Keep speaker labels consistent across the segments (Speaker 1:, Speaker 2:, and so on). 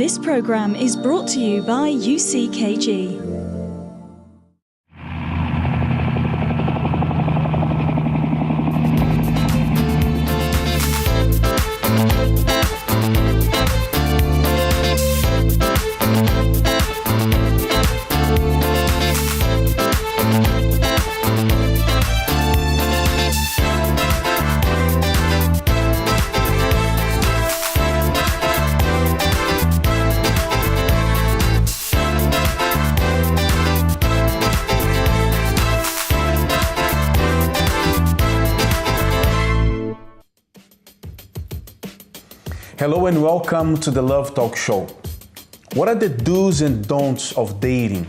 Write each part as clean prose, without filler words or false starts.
Speaker 1: This program is brought to you by UCKG.
Speaker 2: Hello and welcome to the Love Talk Show. What are the do's and don'ts of dating?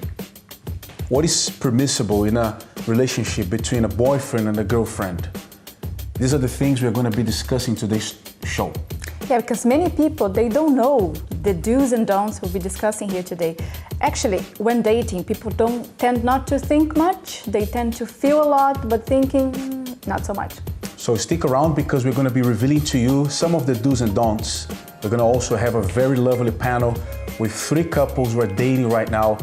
Speaker 2: What is permissible in a relationship between a boyfriend and a girlfriend? These are the things we're going to be discussing today's show.
Speaker 3: Yeah, because many people, they don't know the do's and don'ts we'll be discussing here today. Actually, when dating, people tend not to think much. They tend to feel a lot, but thinking not so much.
Speaker 2: So stick around because we're going to be revealing to you some of the do's and don'ts. We're going to also have a very lovely panel with 3 couples who are dating right now,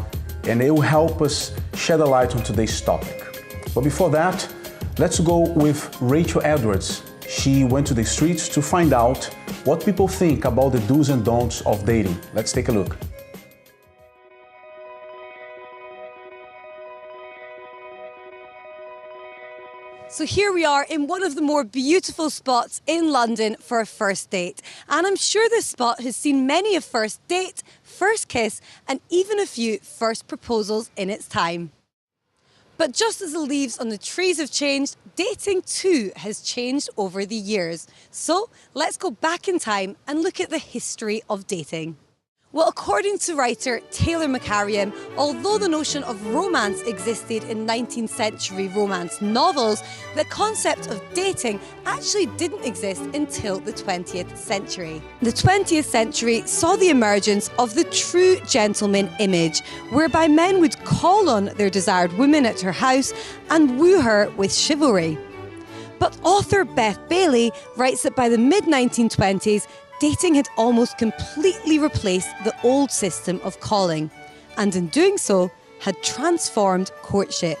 Speaker 2: and they will help us shed a light on today's topic. But before that, let's go with Rachel Edwards. She went to the streets to find out what people think about the do's and don'ts of dating. Let's take a look.
Speaker 4: So here we are in one of the more beautiful spots in London for a first date. And I'm sure this spot has seen many a first date, first kiss, and even a few first proposals in its time. But just as the leaves on the trees have changed, dating too has changed over the years. So let's go back in time and look at the history of dating. Well, according to writer Taylor McCarrion, although the notion of romance existed in 19th century romance novels, the concept of dating actually didn't exist until the 20th century. The 20th century saw the emergence of the true gentleman image, whereby men would call on their desired woman at her house and woo her with chivalry. But author Beth Bailey writes that by the mid-1920s, dating had almost completely replaced the old system of calling, and in doing so, had transformed courtship.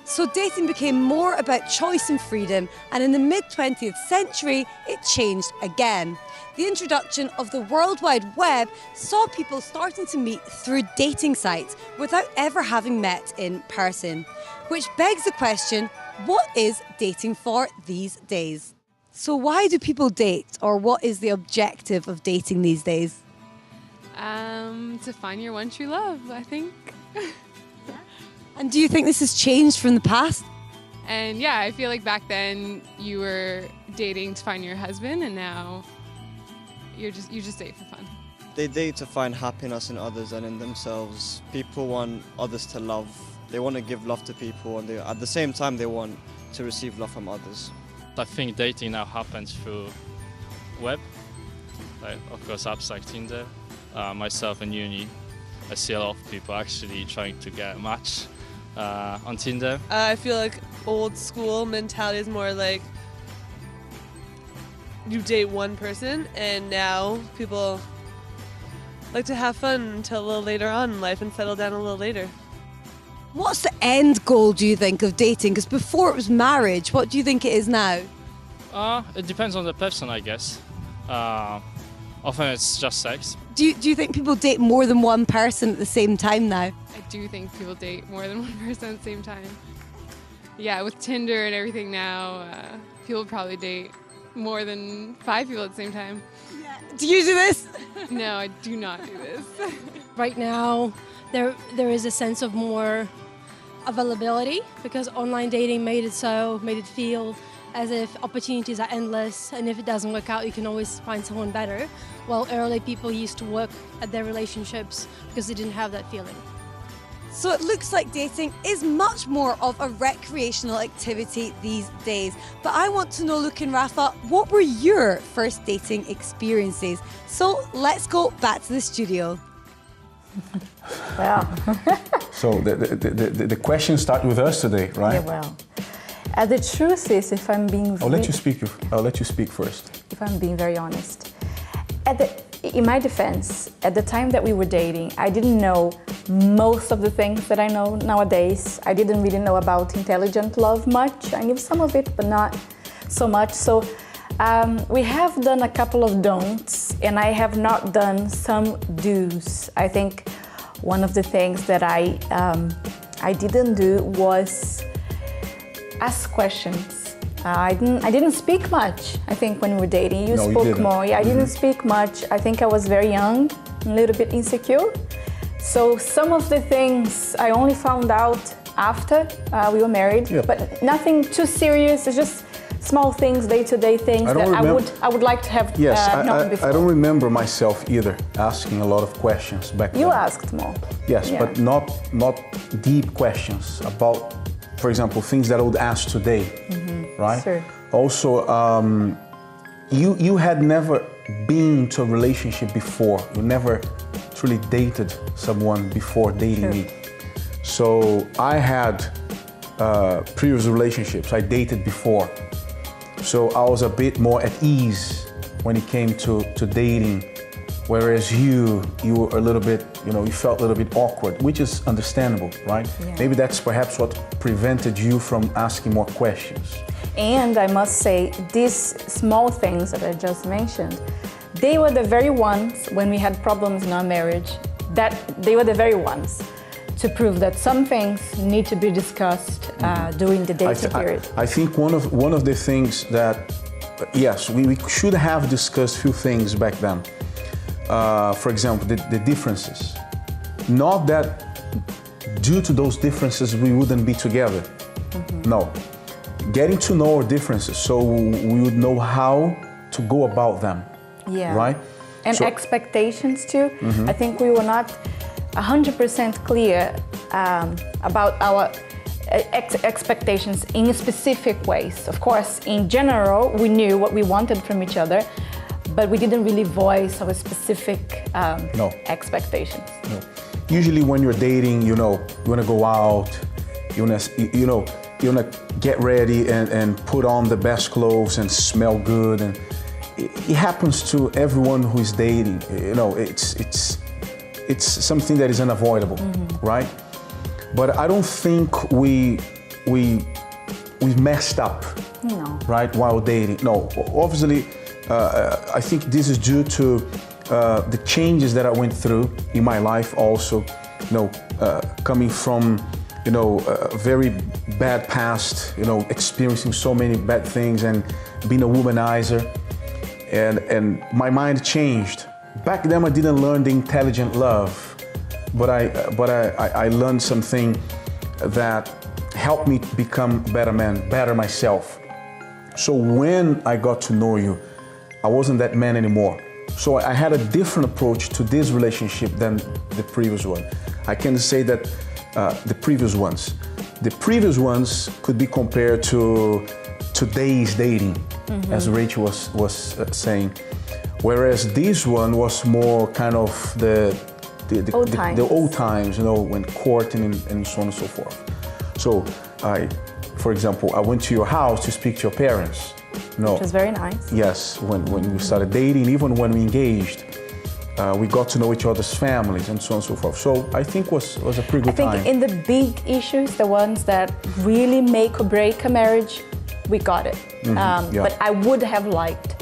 Speaker 4: So dating became more about choice and freedom, and in the mid-20th century, it changed again. The introduction of the World Wide Web saw people starting to meet through dating sites without ever having met in person. Which begs the question, what is dating for these days? So why do people date, or what is the objective of dating these days?
Speaker 5: To find your one true love, I think.
Speaker 4: And do you think this has changed from the past?
Speaker 5: And yeah, I feel like back then you were dating to find your husband, and now you just date for fun.
Speaker 6: They date to find happiness in others and in themselves. People want others to love. They want to give love to people, and at the same time they want to receive love from others.
Speaker 7: I think dating now happens through web, like of course apps like Tinder. Myself in uni, I see a lot of people actually trying to get a match on Tinder.
Speaker 8: I feel like old school mentality is more like you date one person, and now people like to have fun until a little later on in life and settle down a little later.
Speaker 4: What's the end goal, do you think, of dating? Because before it was marriage, what do you think it is now?
Speaker 7: It depends on the person, I guess. Often it's just sex.
Speaker 4: Do you think people date more than one person at the same time now?
Speaker 5: I do think people date more than one person at the same time. Yeah, with Tinder and everything now, people probably date more than 5 people at the same time.
Speaker 4: Yeah. Do you do this?
Speaker 5: No, I do not do this.
Speaker 9: Right now, there is a sense of more availability because online dating made it feel as if opportunities are endless, and if it doesn't work out, you can always find someone better. While early people used to work at their relationships because they didn't have that feeling.
Speaker 4: So it looks like dating is much more of a recreational activity these days. But I want to know, Luke and Rafa, what were your first dating experiences? So let's go back to the studio.
Speaker 3: Well.
Speaker 2: So the questions start with us today, right?
Speaker 3: Yeah, well. The truth is, if I'm being...
Speaker 2: I'll let you speak first.
Speaker 3: If I'm being very honest. in my defense, at the time that we were dating, I didn't know most of the things that I know nowadays. I didn't really know about intelligent love much. I knew some of it, but not so much. So we have done a couple of don'ts, and I have not done some do's. I think one of the things that I didn't do was ask questions. I didn't speak much, I think, when we were dating. You spoke more. Yeah, I didn't speak much. I think I was very young, a little bit insecure. So some of the things I only found out after we were married, but nothing too serious. It's just small things, day-to-day things that I would like to have known before.
Speaker 2: I don't remember myself either asking a lot of questions back then.
Speaker 3: You asked more.
Speaker 2: Yes, but not deep questions about, for example, things that I would ask today, right?
Speaker 3: Sure.
Speaker 2: Also, you had never been to a relationship before. You never truly dated someone before dating me. So I had previous relationships. I dated before. So I was a bit more at ease when it came to dating, whereas you were a little bit, you felt a little bit awkward, which is understandable, right?
Speaker 3: Yeah.
Speaker 2: Maybe that's perhaps what prevented you from asking more questions.
Speaker 3: And I must say, these small things that I just mentioned, they were the very ones, when we had problems in our marriage, that they were the very ones to prove that some things need to be discussed during the dating period.
Speaker 2: I think one of the things that, yes, we should have discussed a few things back then. For example, the differences. Not that due to those differences we wouldn't be together. No. Getting to know our differences so we would know how to go about them.
Speaker 3: Yeah.
Speaker 2: Right?
Speaker 3: And so, expectations too. I think we were not 100% clear about our expectations in specific ways. Of course, in general, we knew what we wanted from each other, but we didn't really voice our specific expectations.
Speaker 2: No. Usually when you're dating, you want to go out, you want to get ready and put on the best clothes and smell good, and it happens to everyone who is dating. It's something that is unavoidable, right? But I don't think we've messed up, right, while dating. No, obviously, I think this is due to the changes that I went through in my life also, coming from, a very bad past, experiencing so many bad things and being a womanizer, and my mind changed. Back then I didn't learn the intelligent love, but I learned something that helped me become a better man, better myself. So when I got to know you, I wasn't that man anymore. So I had a different approach to this relationship than the previous one. I can say that the previous ones could be compared to today's dating, as Rachel was saying. Whereas this one was more kind of the old times, when courting and so on and so forth. So for example, I went to your house to speak to your parents.
Speaker 3: Which was very nice.
Speaker 2: Yes, when we started dating, even when we engaged, we got to know each other's families and so on and so forth. So I think was a pretty good time.
Speaker 3: I think in the big issues, the ones that really make or break a marriage, we got it. But I would have liked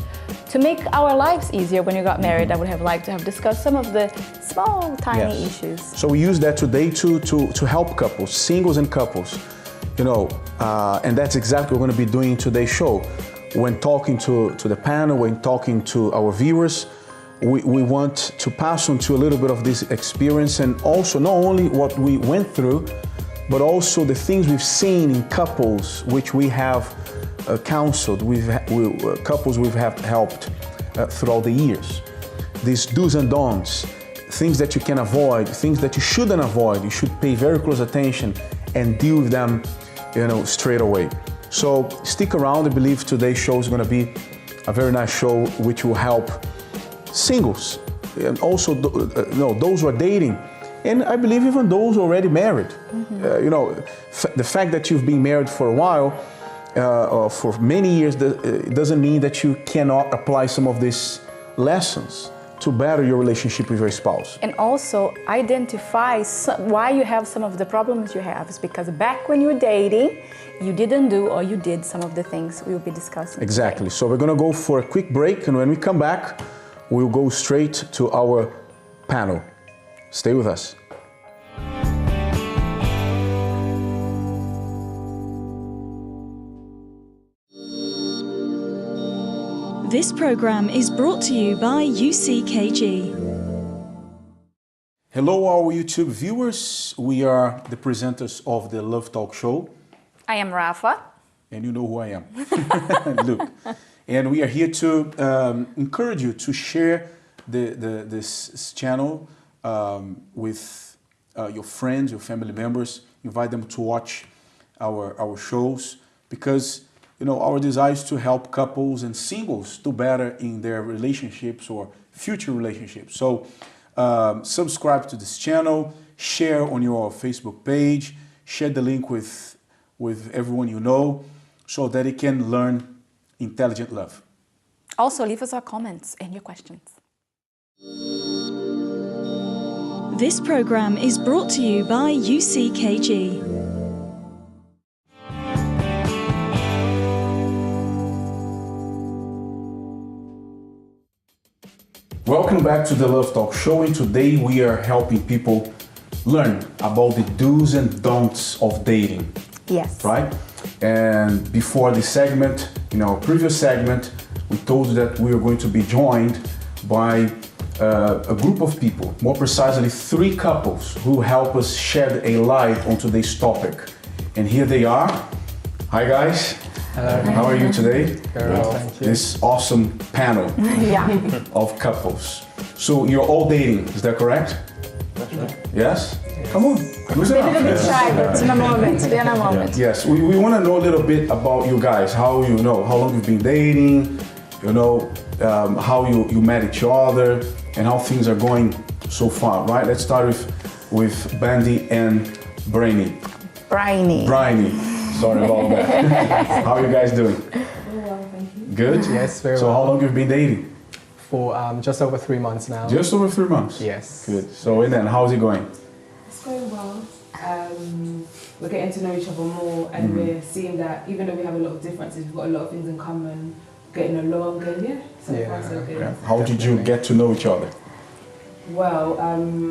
Speaker 3: to make our lives easier when you got married. I would have liked to have discussed some of the small, tiny issues.
Speaker 2: So we use that today to help couples, singles and couples, and that's exactly what we're going to be doing in today's show. When talking to the panel, when talking to our viewers, we want to pass on to a little bit of this experience, and also not only what we went through, but also the things we've seen in couples which we have counseled, couples we've helped throughout the years. These do's and don'ts, things that you can avoid, things that you shouldn't avoid. You should pay very close attention and deal with them, straight away. So stick around. I believe today's show is going to be a very nice show which will help singles and also those who are dating, and I believe even those already married. The fact that you've been married for a while, for many years, it doesn't mean that you cannot apply some of these lessons to better your relationship with your spouse.
Speaker 3: And also identify why you have some of the problems you have. It's because back when you were dating, you didn't do or you did some of the things we'll be discussing.
Speaker 2: Exactly. So we're gonna go for a quick break, and when we come back, we'll go straight to our panel. Stay with us.
Speaker 1: This program is brought to you by UCKG.
Speaker 2: Hello, our YouTube viewers. We are the presenters of the Love Talk Show.
Speaker 3: I am Rafa.
Speaker 2: And you know who I am, Luke. And we are here to encourage you to share this channel with your friends, your family members. Invite them to watch our shows, because our desire is to help couples and singles do better in their relationships or future relationships. So subscribe to this channel, share on your Facebook page, share the link with everyone you know, so that it can learn intelligent love.
Speaker 3: Also, leave us your comments and your questions.
Speaker 1: This program is brought to you by UCKG.
Speaker 2: Welcome back to the Love Talk Show, and today we are helping people learn about the do's and don'ts of dating.
Speaker 3: Yes.
Speaker 2: Right? And before this segment, in our previous segment, we told you that we are going to be joined by a group of people, more precisely 3 couples who help us shed a light on today's topic. And here they are. Hi guys.
Speaker 10: Hello.
Speaker 2: How are you today?
Speaker 10: Very well, thank you.
Speaker 2: This awesome panel of couples. So you're all dating, is that correct?
Speaker 10: That's right.
Speaker 2: Yes? Come on.
Speaker 3: They're a little bit shy, but in a moment. They're in a moment.
Speaker 2: Yes, we want to know a little bit about you guys. How long you've been dating, how you met each other, and how things are going so far, right? Let's start with Bandy and Brainy. Briny. Sorry about that. How are you guys doing?
Speaker 11: Very well, thank you.
Speaker 2: Good?
Speaker 10: Yes, very well.
Speaker 2: So how long you've been dating?
Speaker 10: For just over 3 months now.
Speaker 2: Just over 3 months?
Speaker 10: Yes.
Speaker 2: Good. So and then, how's it going?
Speaker 11: It's going well. We're getting to know each other more, and we're seeing that even though we have a lot of differences, we've got a lot of things in common, getting along, and so far so good.
Speaker 2: Yeah. How did you get to know each other?
Speaker 11: Well,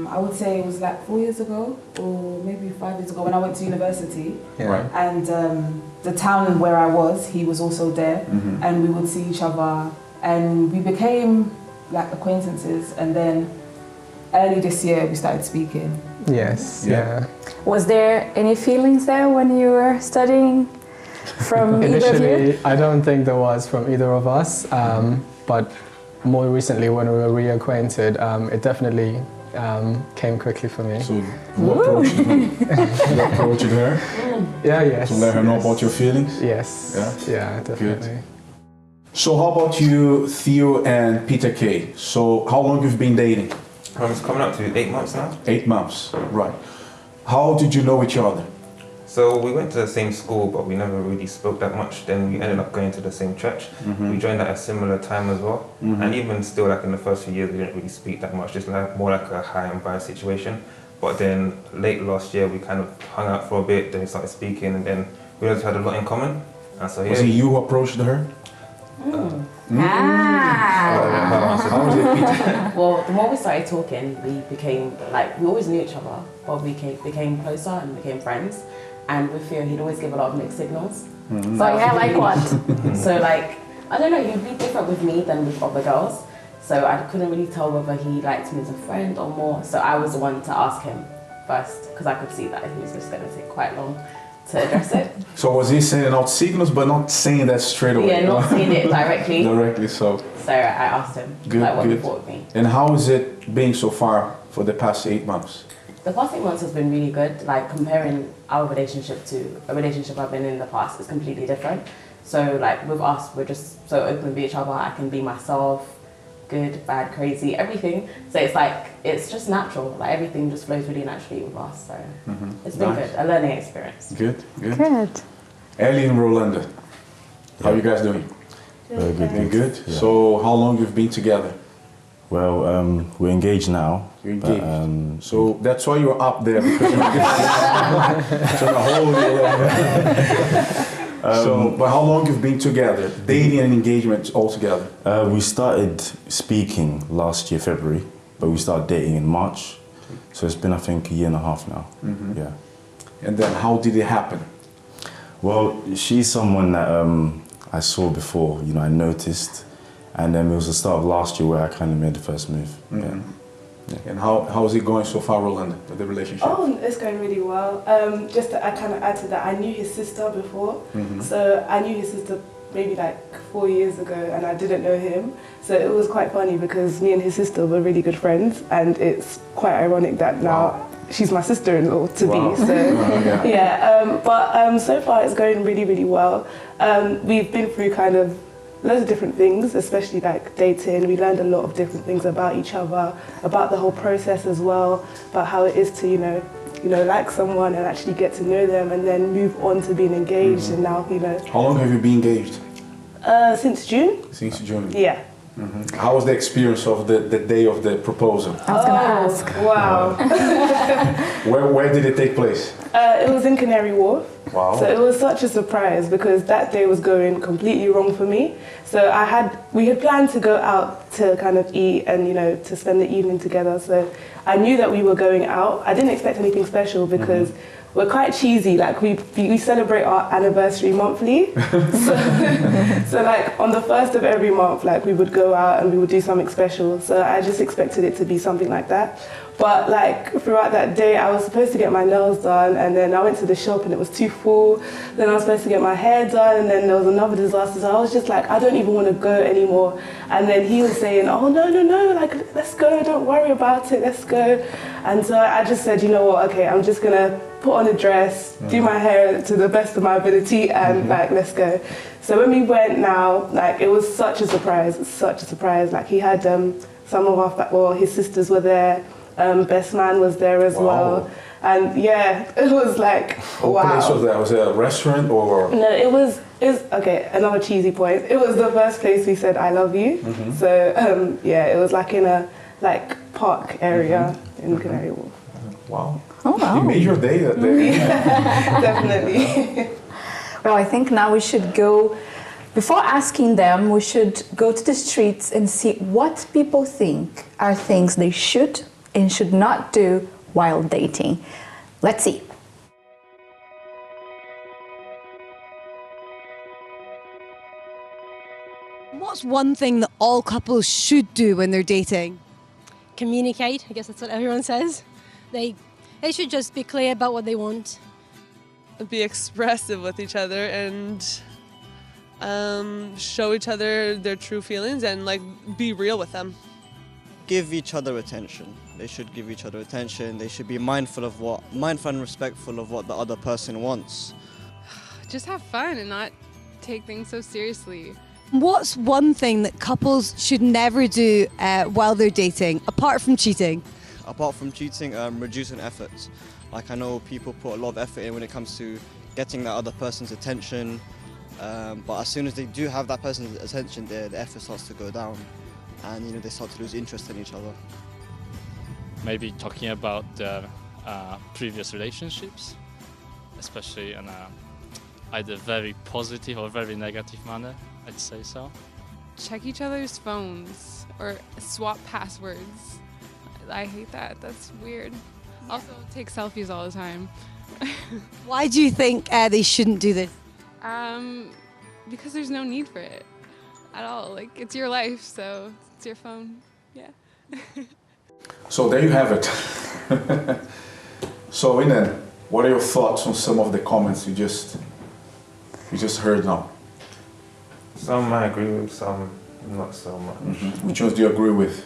Speaker 11: I would say it was like 4 years ago, or maybe 5 years ago, when I went to university.
Speaker 10: Yeah.
Speaker 2: Right.
Speaker 11: And the town where I was, he was also there, and we would see each other, and we became like acquaintances, and then early this year we started speaking.
Speaker 10: Yes, yeah.
Speaker 3: Was there any feelings there when you were studying from either of you?
Speaker 10: Initially, I don't think there was from either of us, but more recently when we were reacquainted, it definitely came quickly for me.
Speaker 2: So you approached her?
Speaker 10: Yeah, yes.
Speaker 2: To let her know about your feelings?
Speaker 10: Yes. Yeah, definitely.
Speaker 2: Good. So how about you, Theo and Peter K? So how long you've been dating?
Speaker 12: It's coming up to 8 months now.
Speaker 2: 8 months, right. How did you know each other?
Speaker 12: So we went to the same school, but we never really spoke that much. Then we ended up going to the same church. We joined at a similar time as well. And even still, like in the first few years, we didn't really speak that much, just more like a high and by situation. But then late last year, we kind of hung out for a bit, then we started speaking, and then we also had a lot in common. And so,
Speaker 2: Was it you who approached her?
Speaker 12: How was it, Peter?
Speaker 13: Well, the more we started talking, we became we always knew each other, but we became closer and became friends. And with Theo, he'd always give a lot of mixed signals.
Speaker 3: So yeah, like what?
Speaker 13: So I don't know, he'd be different with me than with other girls. So I couldn't really tell whether he liked me as a friend or more. So I was the one to ask him first, because I could see that he was just going to take quite long to address it.
Speaker 2: So was he sending out signals, but not saying that straight away?
Speaker 13: Yeah, not saying it directly.
Speaker 2: Directly, so.
Speaker 13: So I asked him what he thought of me.
Speaker 2: And how is it being so far for the past 8 months?
Speaker 13: The past 8 months has been really good. Like comparing our relationship to a relationship I've been in the past is completely different. So with us, we're just so open with each other. I can be myself, good, bad, crazy, everything. So it's just natural. Everything just flows really naturally with us. So it's been good, a learning experience.
Speaker 2: Good.
Speaker 3: Ellie
Speaker 2: and Rolanda, how are you guys doing?
Speaker 14: Very good.
Speaker 2: Good.
Speaker 14: Yeah.
Speaker 2: So how long you've been together?
Speaker 14: Well, we're engaged now.
Speaker 2: You're engaged. So that's why you're up there, because you're engaged. So, but how long you've been together? Dating and engagement all together?
Speaker 14: We started speaking last year, February, but we started dating in March. So it's been, I think, a year and a half now.
Speaker 2: Mm-hmm.
Speaker 14: Yeah.
Speaker 2: And then how did it happen?
Speaker 14: Well, she's someone that I saw before, you know, I noticed. And then it was the start of last year where I kind of made the first move.
Speaker 2: Mm-hmm.
Speaker 14: Yeah.
Speaker 2: And how is it going so far, Rolanda, with the relationship?
Speaker 15: Oh, it's going really well. Just to kind of add to that, I knew his sister before.
Speaker 2: Mm-hmm.
Speaker 15: So I knew his sister maybe like 4 years ago, and I didn't know him. So it was quite funny because me and his sister were really good friends, and it's quite ironic that now she's my sister-in-law to be. So but so far it's going really, really well. We've been through kind of loads of different things, especially like dating. We learned a lot of different things about each other, about the whole process as well, about how it is to, you know, like someone and actually get to know them and then move on to being engaged. And now, you know.
Speaker 2: How long have you been engaged?
Speaker 15: Since June.
Speaker 2: Since June?
Speaker 15: Yeah.
Speaker 2: Mm-hmm. How was the experience of the day of the proposal?
Speaker 15: I was going to ask. Wow.
Speaker 2: Where did it take place?
Speaker 15: It was in Canary Wharf.
Speaker 2: Wow.
Speaker 15: So it was such a surprise because that day was going completely wrong for me. So we had planned to go out to kind of eat and, you know, to spend the evening together. So I knew that we were going out. I didn't expect anything special because we're quite cheesy. Like we celebrate our anniversary monthly. so like on the first of every month, like we would go out and we would do something special. So I just expected it to be something like that. But like throughout that day, I was supposed to get my nails done, and then I went to the shop and it was too full. Then I was supposed to get my hair done, and then there was another disaster. So I was just like, I don't even want to go anymore. And then he was saying, oh no, like let's go, don't worry about it, let's go. And so I just said, you know what, okay, I'm just gonna put on a dress, do my hair to the best of my ability, and like let's go. So when we went now, like it was such a surprise. Like he had some of his sisters were there. Best man was there as well, and yeah, it was like wow.
Speaker 2: What place was that? Was it a restaurant or?
Speaker 15: No, it was okay. Another cheesy point. It was the first place we said "I love you."
Speaker 2: Mm-hmm.
Speaker 15: So yeah, it was like in a park area in Canary Wharf.
Speaker 2: Wow.
Speaker 3: Oh wow!
Speaker 2: You made your day that day.
Speaker 15: Yeah, definitely.
Speaker 3: Well, I think now we should go. Before asking them, we should go to the streets and see what people think are things they should and should not do while dating. Let's see.
Speaker 4: What's one thing that all couples should do when they're dating?
Speaker 9: Communicate. I guess that's what everyone says. They should just be clear about what they want.
Speaker 8: Be expressive with each other and show each other their true feelings and like be real with them.
Speaker 6: Give each other attention. They should give each other attention. They should be mindful and respectful of what the other person wants.
Speaker 5: Just have fun and not take things so seriously.
Speaker 4: What's one thing that couples should never do while they're dating, apart from cheating?
Speaker 6: Apart from cheating, reducing efforts. Like I know people put a lot of effort in when it comes to getting that other person's attention, but as soon as they do have that person's attention, the effort starts to go down, and they start to lose interest in each other.
Speaker 7: Maybe talking about their previous relationships, especially in either very positive or very negative manner, I'd say so.
Speaker 5: Check each other's phones or swap passwords. I hate that. That's weird. Also, take selfies all the time.
Speaker 4: Why do you think they shouldn't do this?
Speaker 5: Because there's no need for it at all. Like, it's your life, so it's your phone. Yeah.
Speaker 2: So there you have it. So Inan, what are your thoughts on some of the comments you just heard now?
Speaker 12: Some I agree with, some not so much.
Speaker 2: Mm-hmm. Which ones do you agree with?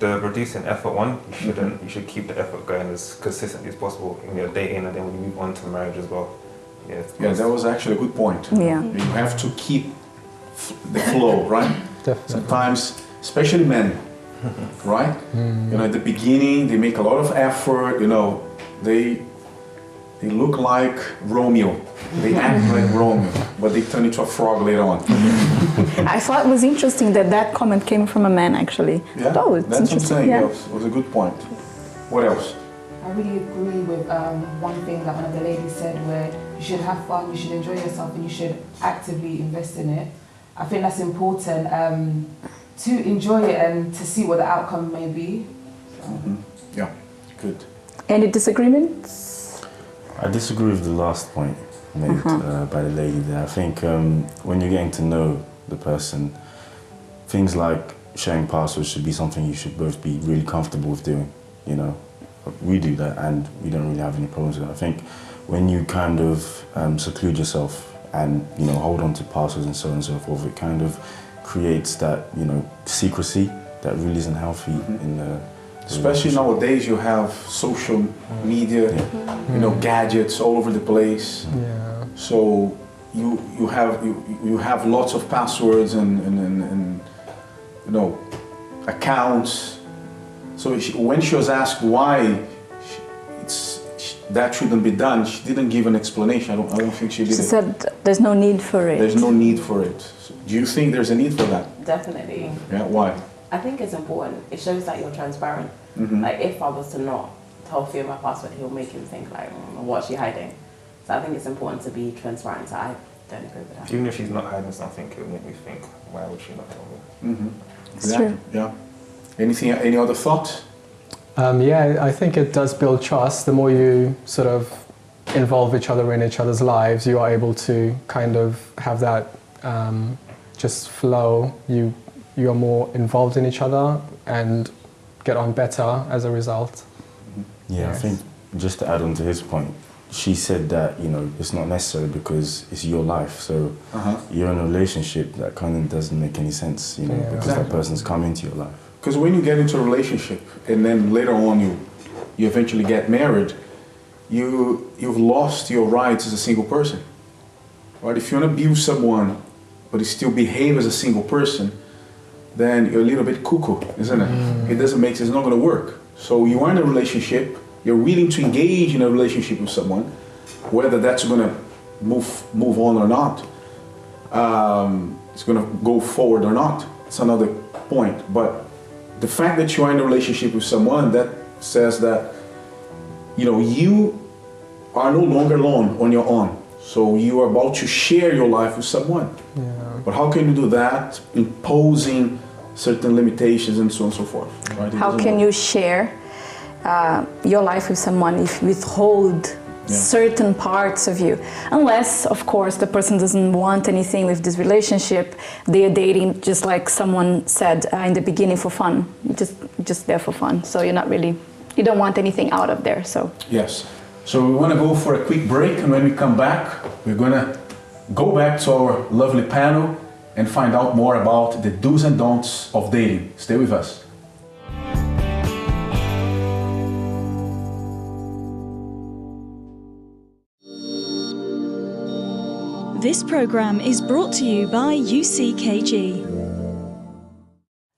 Speaker 12: The reducing effort one, you should keep the effort going as consistently as possible when you're dating and then when you move on to marriage as well. Yeah, that
Speaker 2: was actually a good point.
Speaker 3: Yeah.
Speaker 2: You have to keep the flow, right?
Speaker 10: Definitely.
Speaker 2: Sometimes, especially men, right? At the beginning they make a lot of effort, they They look like Romeo. They act like Romeo, but they turn into a frog later on.
Speaker 3: I thought it was interesting that comment came from a man, actually.
Speaker 2: Yeah,
Speaker 3: oh, it's
Speaker 2: that's what I'm saying.
Speaker 3: Yeah.
Speaker 2: It was a good point. What else?
Speaker 11: I really agree with one thing that one of the ladies said, where you should have fun, you should enjoy yourself, and you should actively invest in it. I think that's important to enjoy it and to see what the outcome may be.
Speaker 2: Yeah, good.
Speaker 3: Any disagreements?
Speaker 14: I disagree with the last point made by the lady there. I think when you're getting to know the person, things like sharing passwords should be something you should both be really comfortable with doing, you know. We do that and we don't really have any problems with that. I think when you kind of seclude yourself and, you know, hold on to passwords and so on and so forth, it kind of creates that, you know, secrecy that really isn't healthy in the
Speaker 2: Especially nowadays, you have social media, you know, gadgets all over the place.
Speaker 10: Yeah.
Speaker 2: So you have lots of passwords and you know, accounts. So when she was asked why that shouldn't be done, she didn't give an explanation. I don't think she did.
Speaker 3: She said there's no need for it.
Speaker 2: There's no need for it. So do you think there's a need for that?
Speaker 13: Definitely.
Speaker 2: Yeah. Why?
Speaker 13: I think it's important. It shows that you're transparent. Like if I was to not tell Theo my password, he'll make him think like, what's she hiding? So I think it's important to be transparent. So I don't agree with that.
Speaker 12: Even if she's not hiding something, it would make me think, why would she not tell me?
Speaker 2: Exactly. Yeah. Any other thoughts?
Speaker 10: Yeah, I think it does build trust. The more you sort of involve each other in each other's lives, you are able to kind of have that just flow. You are more involved in each other and get on better as a result.
Speaker 14: Yeah,
Speaker 10: Yes.
Speaker 14: I think just to add on to his point, she said that, you know, it's not necessary because it's your life. So you're in a relationship that kind of doesn't make any sense, you know, because that person's come into your life.
Speaker 2: Because when you get into a relationship and then later on you eventually get married, you've lost your rights as a single person. Right? If you want to be with someone but you still behave as a single person, then you're a little bit cuckoo, isn't it? It doesn't make sense, it's not going to work. So you are in a relationship, you're willing to engage in a relationship with someone, whether that's going to move on or not, it's going to go forward or not, it's another point. But the fact that you are in a relationship with someone, that says that, you know, you are no longer alone on your own. So you are about to share your life with someone.
Speaker 10: Yeah.
Speaker 2: But how can you do that? Imposing certain limitations and so on and so forth. Right?
Speaker 3: How can you share your life with someone if you withhold certain parts of you? Unless, of course, the person doesn't want anything with this relationship. They are dating, just like someone said in the beginning, for fun. You're just there for fun. So you're not really, you don't want anything out of there. So
Speaker 2: yes. So we want to go for a quick break, and when we come back, we're going to go back to our lovely panel and find out more about the do's and don'ts of dating. Stay with us.
Speaker 1: This program is brought to you by UCKG.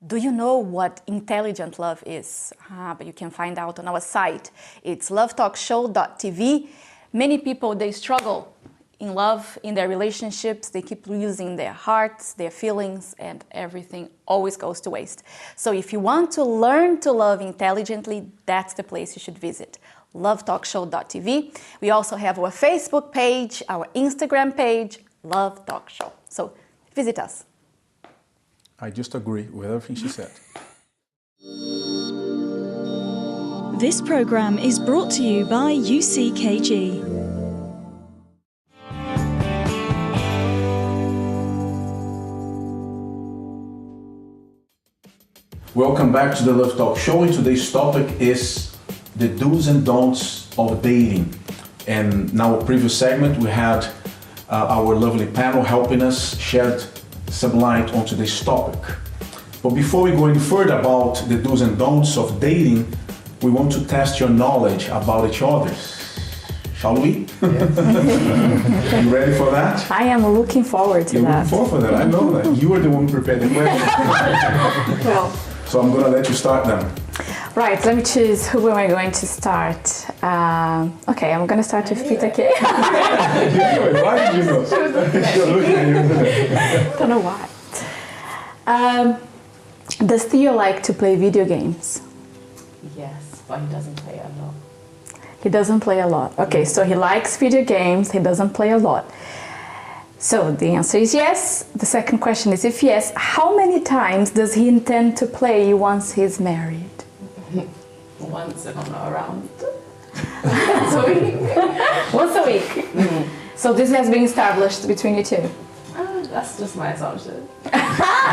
Speaker 3: do you know what intelligent love is? But you can find out on our site. It's lovetalkshow.tv. Many people, they struggle in love, in their relationships. They keep losing their hearts, their feelings, and everything always goes to waste. So if you want to learn to love intelligently, that's the place you should visit. lovetalkshow.tv. We also have our Facebook page, our Instagram page, Love Talk Show. So visit us.
Speaker 2: I just agree with everything she said.
Speaker 1: This program is brought to you by UCKG.
Speaker 2: Welcome back to the Love Talk Show, and today's topic is the do's and don'ts of dating. And in our previous segment, we had our lovely panel helping us shed some light onto this topic. But before we go any further about the do's and don'ts of dating, we want to test your knowledge about each other. Shall we? Yeah. You ready for that?
Speaker 3: I am looking forward to
Speaker 2: You're
Speaker 3: that.
Speaker 2: looking forward for that. I know that. You were the one who prepared the question.
Speaker 3: Well,
Speaker 2: So I'm going to let you start then.
Speaker 3: Right, let me choose who am I going to start. Okay, I'm going to start with Peter Kay.
Speaker 2: Why did you know?
Speaker 3: Don't know why. Does Theo like to play video games?
Speaker 13: Yes, but he doesn't play a lot.
Speaker 3: He doesn't play a lot. Okay, so he likes video games, he doesn't play a lot. So the answer is yes. The second question is, if yes, how many times does he intend to play once he's married?
Speaker 13: Once if I'm not around.
Speaker 3: Once a week. Once a week. So this has been established between you two?
Speaker 13: That's just my assumption.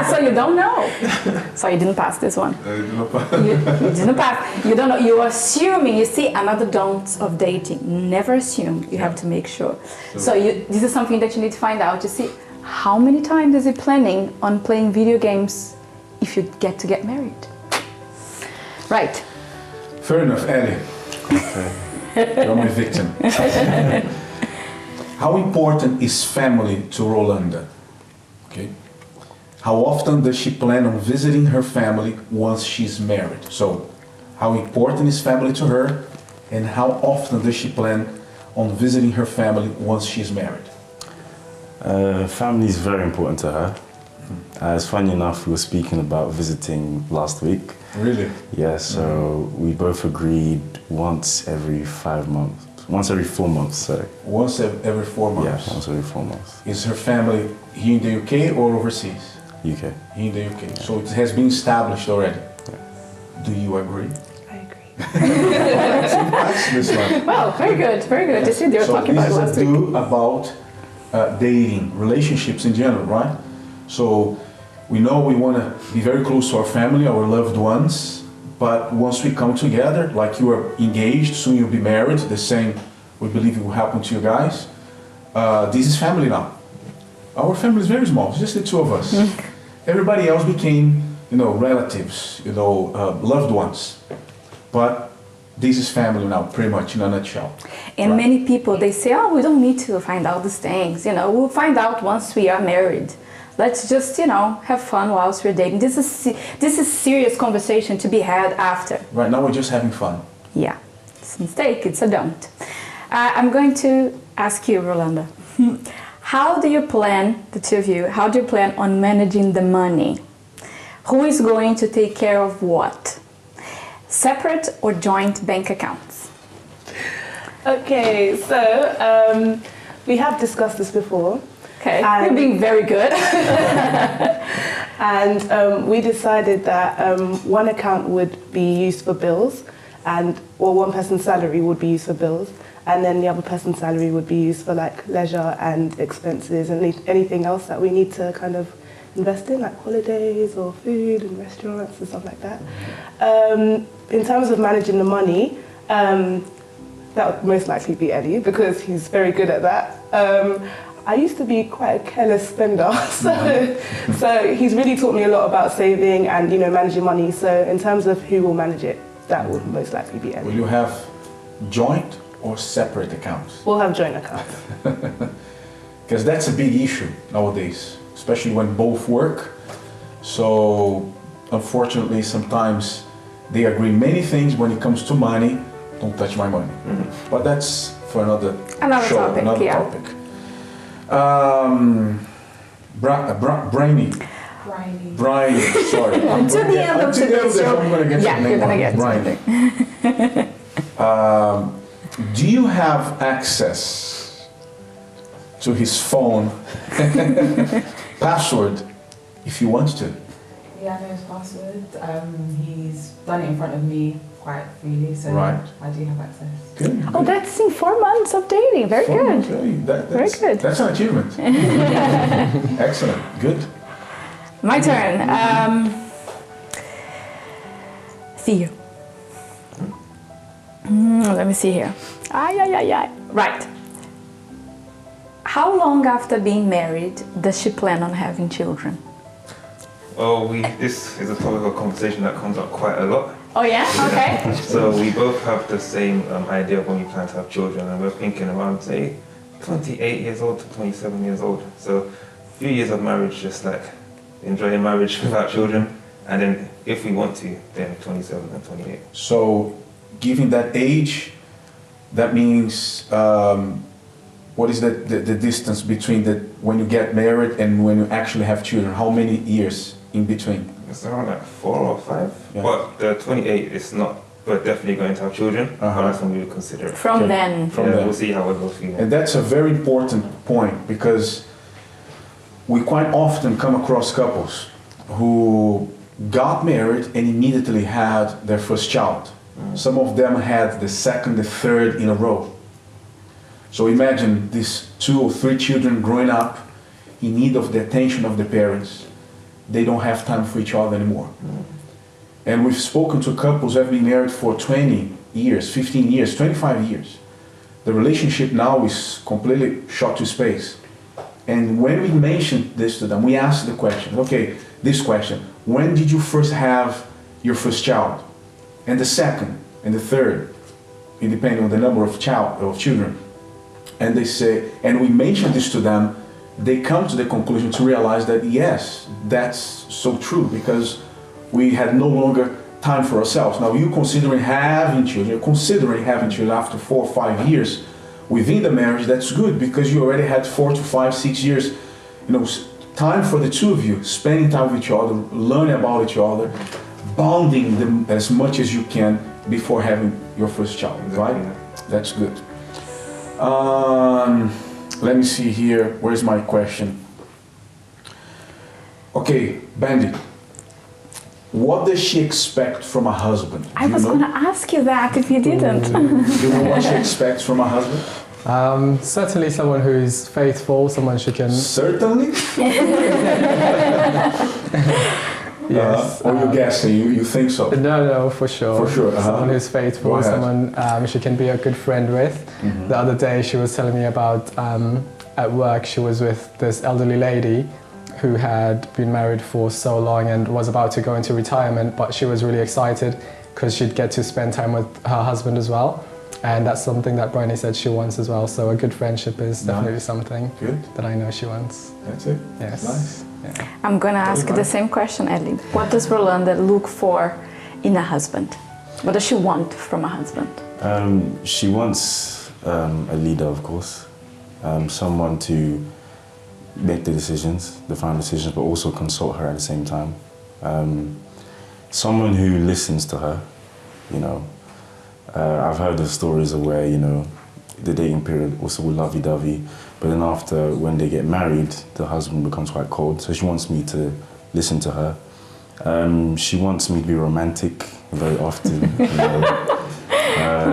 Speaker 3: So you don't know. So you didn't pass this one. You didn't pass. You don't know. You're assuming. You see, another don't of dating. Never assume. You have to make sure. So this is something that you need to find out. To see how many times is he planning on playing video games if you get married. Right.
Speaker 2: Fair enough, Ellie. You're my victim. How important is family to Rolanda? Okay. How often does she plan on visiting her family once she's married? So, how important is family to her, and how often does she plan on visiting her family once she's married?
Speaker 14: Family is very important to her. It's funny enough, we were speaking about visiting last week.
Speaker 2: Really?
Speaker 14: Yeah, so we both agreed once every 5 months. Once every 4 months, sorry.
Speaker 2: Once every 4 months?
Speaker 14: Yeah, once every 4 months.
Speaker 2: Is her family here in the UK or overseas?
Speaker 14: UK.
Speaker 2: Here in the UK. Yeah. So it has been established already?
Speaker 14: Yeah.
Speaker 2: Do you agree?
Speaker 15: I agree.
Speaker 2: This one.
Speaker 3: Well, very good, very good. You see, they were talking about it last week.
Speaker 2: So this is about dating, relationships in general, right? So we know we want to be very close to our family, our loved ones, but once we come together, like you are engaged, soon you'll be married, the same we believe it will happen to you guys. This is family now. Our family is very small, it's just the two of us. Everybody else became, relatives, loved ones. But this is family now, pretty much in a nutshell.
Speaker 3: And
Speaker 2: right?
Speaker 3: many people, they say, oh, we don't need to find out these things. We'll find out once we are married. Let's just, have fun whilst we're dating. This is serious conversation to be had after.
Speaker 2: Right now we're just having fun.
Speaker 3: Yeah, it's a mistake, it's a don't. I'm going to ask you, Rolanda, how do you plan, the two of you, how do you plan on managing the money? Who is going to take care of what? Separate or joint bank accounts?
Speaker 15: Okay, so we have discussed this before.
Speaker 3: Okay, you're being very good.
Speaker 15: And we decided that one account would be used for bills, or one person's salary would be used for bills, and then the other person's salary would be used for like leisure and expenses and anything else that we need to kind of invest in, like holidays or food and restaurants and stuff like that. In terms of managing the money, that would most likely be Eddie because he's very good at that. I used to be quite a careless spender, so he's really taught me a lot about saving and managing money. So in terms of who will manage it, that would most likely be Eddie.
Speaker 2: Will you have joint or separate accounts?
Speaker 15: We'll have joint accounts.
Speaker 2: Because that's a big issue nowadays, especially when both work. So unfortunately, sometimes they agree many things when it comes to money. Don't touch my money. But that's for another show,
Speaker 3: topic,
Speaker 2: another
Speaker 3: yeah.
Speaker 2: topic. Briny, sorry.
Speaker 3: To the end of today's show.
Speaker 2: I'm going to get
Speaker 3: yeah,
Speaker 2: your name
Speaker 3: you're going to
Speaker 2: right.
Speaker 3: get
Speaker 2: Do you have access to his phone password if you want to?
Speaker 11: Yeah, I know his password. He's done it in front of me quite freely, so
Speaker 2: right.
Speaker 11: I do have access.
Speaker 2: Good.
Speaker 3: Oh, that's in 4 months of dating. Very good. Very good.
Speaker 2: That's an achievement. Excellent. Good.
Speaker 3: My turn. Theo. Let me see here. Right. How long after being married does she plan on having children?
Speaker 12: Oh, this is a topic of conversation that comes up quite a lot.
Speaker 3: Oh yeah? Okay.
Speaker 12: So we both have the same idea of when we plan to have children, and we're thinking around, say, 28 years old to 27 years old. So a few years of marriage, just like enjoying marriage without children, and then if we want to, then 27 and 28.
Speaker 2: So, given that age, that means what is the distance between when you get married and when you actually have children? How many years in between?
Speaker 12: It's around like 4 or 5.
Speaker 2: Yeah.
Speaker 12: But the 28 is not, but definitely going to have children. But that's when we would consider it.
Speaker 3: From then.
Speaker 2: From then.
Speaker 12: We'll see how it goes for you.
Speaker 2: And that's a very important point, because we quite often come across couples who got married and immediately had their first child. Some of them had the second, the third in a row. So imagine these 2 or 3 children growing up in need of the attention of the parents. They don't have time for each other anymore. And we've spoken to couples who have been married for 20 years, 15 years, 25 years. The relationship now is completely shot to space. And when we mentioned this to them, we asked the question, okay, this question, when did you first have your first child? And the second, and the third, depending on the number of children. And they say, and we mentioned this to them, they come to the conclusion to realize that yes, that's so true, because we had no longer time for ourselves. Now you considering having children after 4 or 5 years within the marriage, that's good, because you already had 4 to 5, 6 years, time for the two of you, spending time with each other, learning about each other, bonding them as much as you can before having your first child, right? That's good. Let me see here. Where's my question? Okay, Bandy. What does she expect from a husband?
Speaker 3: I was going to ask you that if you didn't.
Speaker 2: You know what she expects from a husband?
Speaker 10: Certainly someone who's faithful, someone she can...
Speaker 2: Certainly?
Speaker 10: Yes.
Speaker 2: Or you're guessing, you think so?
Speaker 10: No, for sure.
Speaker 2: For sure.
Speaker 10: Someone who's faithful, someone she can be a good friend with.
Speaker 2: Mm-hmm.
Speaker 10: The other day she was telling me about, at work she was with this elderly lady who had been married for so long and was about to go into retirement, but she was really excited because she'd get to spend time with her husband as well. And that's something that Bryony said she wants as well. So a good friendship is definitely something that I know she wants.
Speaker 2: That's it.
Speaker 10: Yes.
Speaker 2: Nice.
Speaker 10: Yeah.
Speaker 3: I'm going to ask the same question, Ellie. What does Rolanda look for in a husband? What does she want from a husband?
Speaker 14: She wants a leader, of course. Someone to make the decisions, the final decisions, but also consult her at the same time. Someone who listens to her, I've heard of stories of where, the dating period also will lovey-dovey, but then after, when they get married, the husband becomes quite cold. So she wants me to listen to her. She wants me to be romantic very often,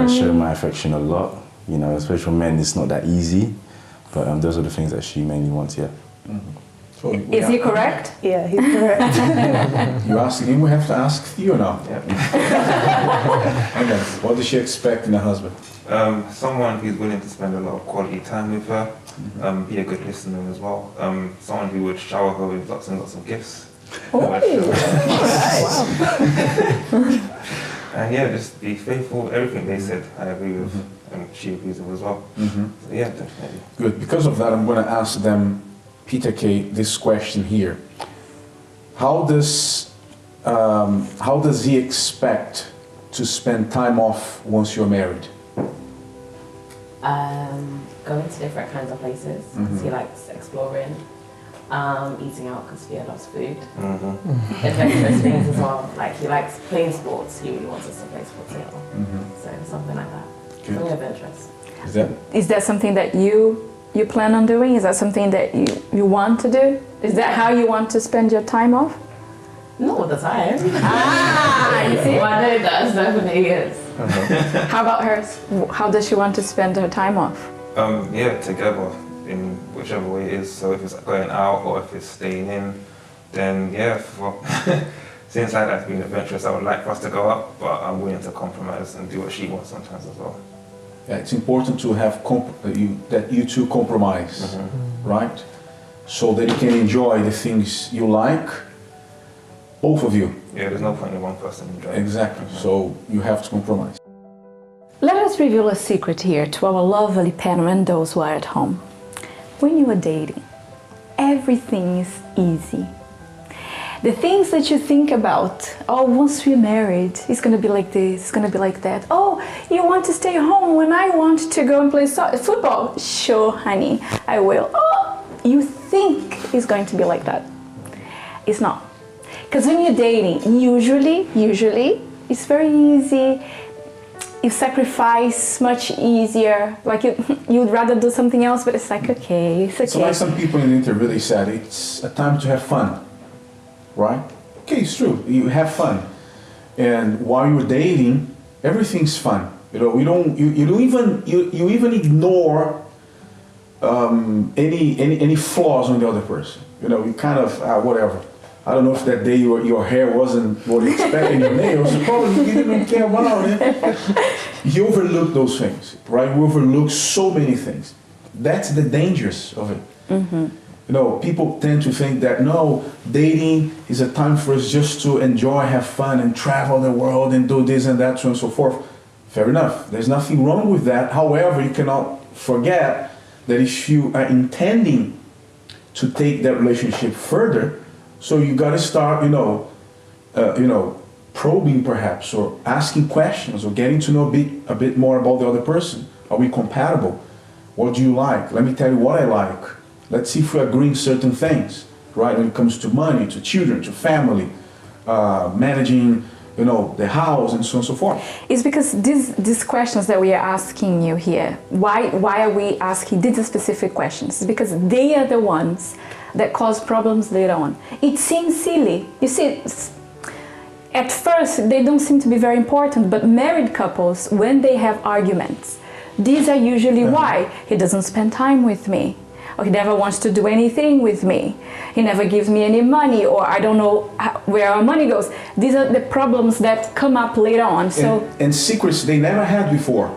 Speaker 14: show my affection a lot. Especially for men, it's not that easy, but those are the things that she mainly wants, yeah.
Speaker 2: Mm-hmm. So
Speaker 3: is he correct?
Speaker 15: Yeah, he's correct.
Speaker 2: You ask him, we have to ask Theo now. Yeah. Okay. What does she expect in a husband?
Speaker 12: Someone who's willing to spend a lot of quality time with her, be a good listener as well. Someone who would shower her with lots and lots of gifts. And yeah, just be faithful. Everything they said, I agree with, and she agrees with as well. So yeah, definitely.
Speaker 2: Good. Because of that, I'm going to ask them, Peter K, this question here. How does he expect to spend time off once you're married?
Speaker 13: Going to different kinds of places. He likes exploring, eating out because he loves food. Adventurous things as well. Like he likes playing sports. He really wants us to play sports together. So something like that.
Speaker 2: Good.
Speaker 13: Something adventurous.
Speaker 3: Is that something that you plan on doing? Is that something that you want to do? Is that how you want to spend your time off?
Speaker 13: Not all the time.
Speaker 3: You see?
Speaker 13: Well, I know that's definitely is.
Speaker 3: How about hers? How does she want to spend her time off?
Speaker 12: Yeah, together in whichever way it is. So if it's going out or if it's staying in, then yeah, since I like being adventurous, I would like for us to go out, but I'm willing to compromise and do what she wants sometimes as well.
Speaker 2: Yeah, it's important to have that you two compromise, right? So that you can enjoy the things you like, both of you.
Speaker 12: Yeah, there's no point in one person enjoying.
Speaker 2: Exactly. So you have to compromise.
Speaker 3: Let us reveal a secret here to our lovely panel and those who are at home. When you are dating, everything is easy. The things that you think about, oh, once we're married, it's gonna be like this, it's gonna be like that. Oh, you want to stay home when I want to go and play football? Sure, honey, I will. Oh, you think it's going to be like that. It's not. Because when you're dating, usually, it's very easy. You sacrifice much easier. Like you'd rather do something else, but it's like, okay, it's okay.
Speaker 2: So like some people in the interview, they said, it's a time to have fun, right? Okay, it's true. You have fun. And while you're dating, everything's fun. You know, you even ignore any flaws on the other person. You know, you kind of, whatever. I don't know if that day your hair wasn't what you expected, your nails, probably you didn't care about it. You overlook those things, right? You overlook so many things. That's the dangers of it. Mm-hmm. You know, people tend to think that, no, dating is a time for us just to enjoy, have fun, and travel the world and do this and that, so on and so forth. Fair enough. There's nothing wrong with that. However, you cannot forget that if you are intending to take that relationship further, so you got to start, probing perhaps, or asking questions, or getting to know a bit more about the other person. Are we compatible? What do you like? Let me tell you what I like. Let's see if we agree in certain things, right? When it comes to money, to children, to family, managing, the house, and so on and so forth.
Speaker 3: It's because these questions that we are asking you here, why are we asking these specific questions? It's because they are the ones that cause problems later on. It seems silly. You see, at first they don't seem to be very important, but married couples, when they have arguments, these are usually why. He doesn't spend time with me, or he never wants to do anything with me, he never gives me any money, or I don't know where our money goes. These are the problems that come up later on.
Speaker 2: And secrets they never had before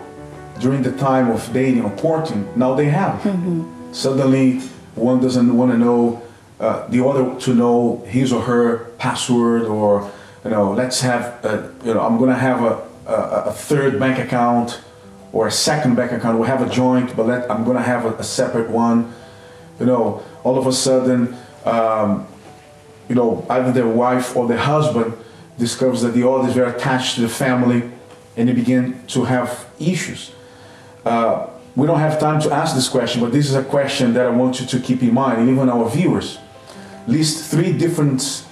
Speaker 2: during the time of dating or courting, now they have. Mm-hmm. Suddenly one doesn't want to know the other to know his or her password, or let's have I'm going to have a third bank account or a second bank account. We'll have a joint, but I'm going to have a separate one. All of a sudden, either the wife or the husband discovers that the other is very attached to the family, and they begin to have issues. We don't have time to ask this question, but this is a question that I want you to keep in mind, and even our viewers. List three differences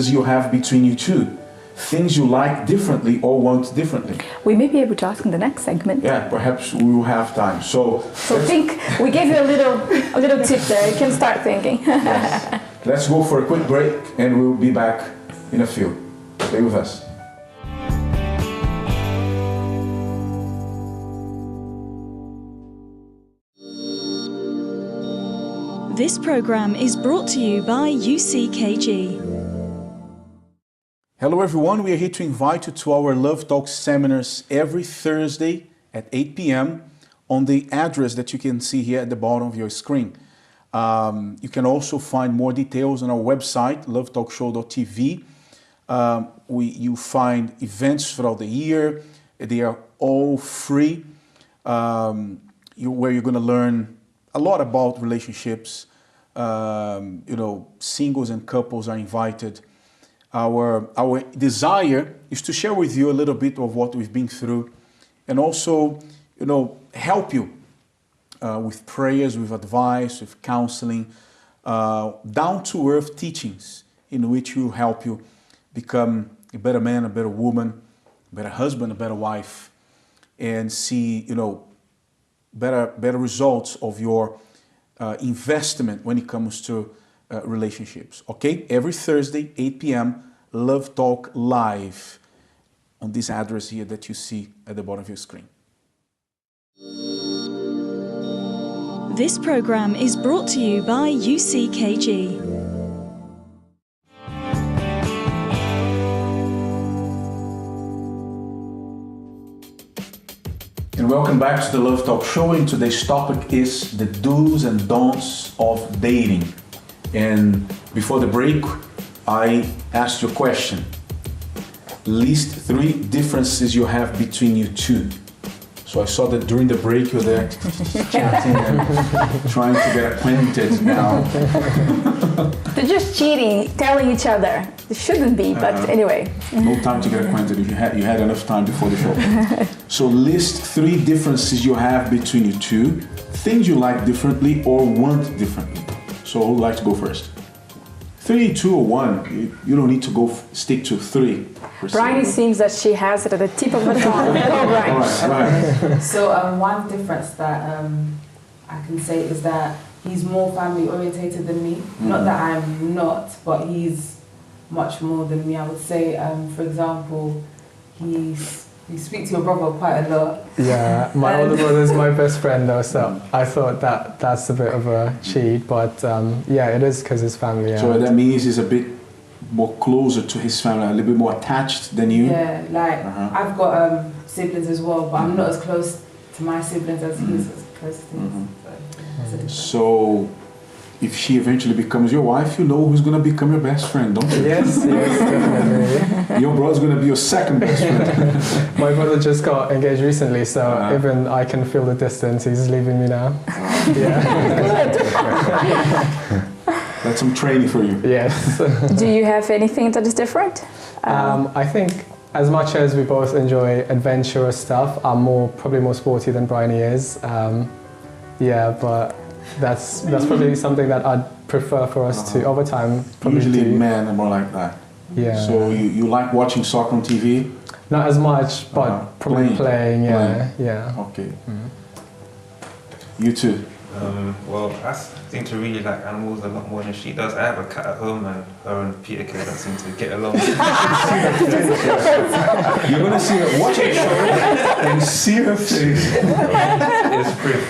Speaker 2: you have between you two. Things you like differently or want differently.
Speaker 3: We may be able to ask in the next segment.
Speaker 2: Yeah, perhaps we will have time. So
Speaker 3: think, we gave you a little tip there. You can start thinking.
Speaker 2: Yes. Let's go for a quick break, and we'll be back in a few. Stay with us.
Speaker 1: This program is brought to you by UCKG.
Speaker 2: Hello everyone, we are here to invite you to our Love Talk seminars every Thursday at 8 p.m. on the address that you can see here at the bottom of your screen. You can also find more details on our website, lovetalkshow.tv. You find events throughout the year. They are all free, where you're going to learn a lot about relationships. Singles and couples are invited. Our desire is to share with you a little bit of what we've been through, and also, help you with prayers, with advice, with counseling, down-to-earth teachings in which will help you become a better man, a better woman, a better husband, a better wife, and see, better results of your investment when it comes to relationships. Okay, every Thursday, 8 p.m., Love Talk Live on this address here that you see at the bottom of your screen.
Speaker 1: This program is brought to you by UCKG.
Speaker 2: And welcome back to the Love Talk Show, and today's topic is the do's and don'ts of dating. And before the break, I asked you a question. List 3 differences you have between you two. So I saw that during the break you were there chatting and trying to get acquainted now.
Speaker 3: They're just cheating, telling each other. They shouldn't be, but anyway.
Speaker 2: No time to get acquainted. You had enough time before the show. So list 3 differences you have between you two, things you like differently or want differently. So who would like to go first? 3, 2, or 1. You don't need to go stick to 3.
Speaker 3: Bryony seems that she has it at the tip of her tongue. Go, Bryony.
Speaker 2: Right.
Speaker 11: So one difference that I can say is that he's more family orientated than me. Not that I'm not, but he's much more than me. I would say, for example, you speak to your brother quite a lot.
Speaker 10: Yeah, my older brother is my best friend though, so I thought that's a bit of a cheat, but yeah, it is because his family.
Speaker 2: So that means he's a bit more closer to his family, a little bit more attached than you?
Speaker 11: Yeah, like I've got siblings as well, but I'm not as close to my siblings as he's as close to his.
Speaker 2: So if she eventually becomes your wife, you know who's going to become your best friend, don't you?
Speaker 10: Yes, definitely.
Speaker 2: Your brother's going to be your second best friend.
Speaker 10: My brother just got engaged recently, so even I can feel the distance. He's leaving me now.
Speaker 2: That's some training for you.
Speaker 10: Yes.
Speaker 3: Do you have anything that is different?
Speaker 10: I think as much as we both enjoy adventurous stuff, I'm probably more sporty than Bryony is. Yeah, but that's probably something that I'd prefer for us to over time.
Speaker 2: Usually men are more like that.
Speaker 10: Yeah.
Speaker 2: So you like watching soccer on TV?
Speaker 10: Not as much, but probably playing. Yeah.
Speaker 2: Okay. You too.
Speaker 12: Well, I seem to really like animals a lot more than she does. I have a cat at home, and her and Peter Kay don't seem to get along.
Speaker 2: You're gonna see her watch the show and see her face.
Speaker 12: It's pretty.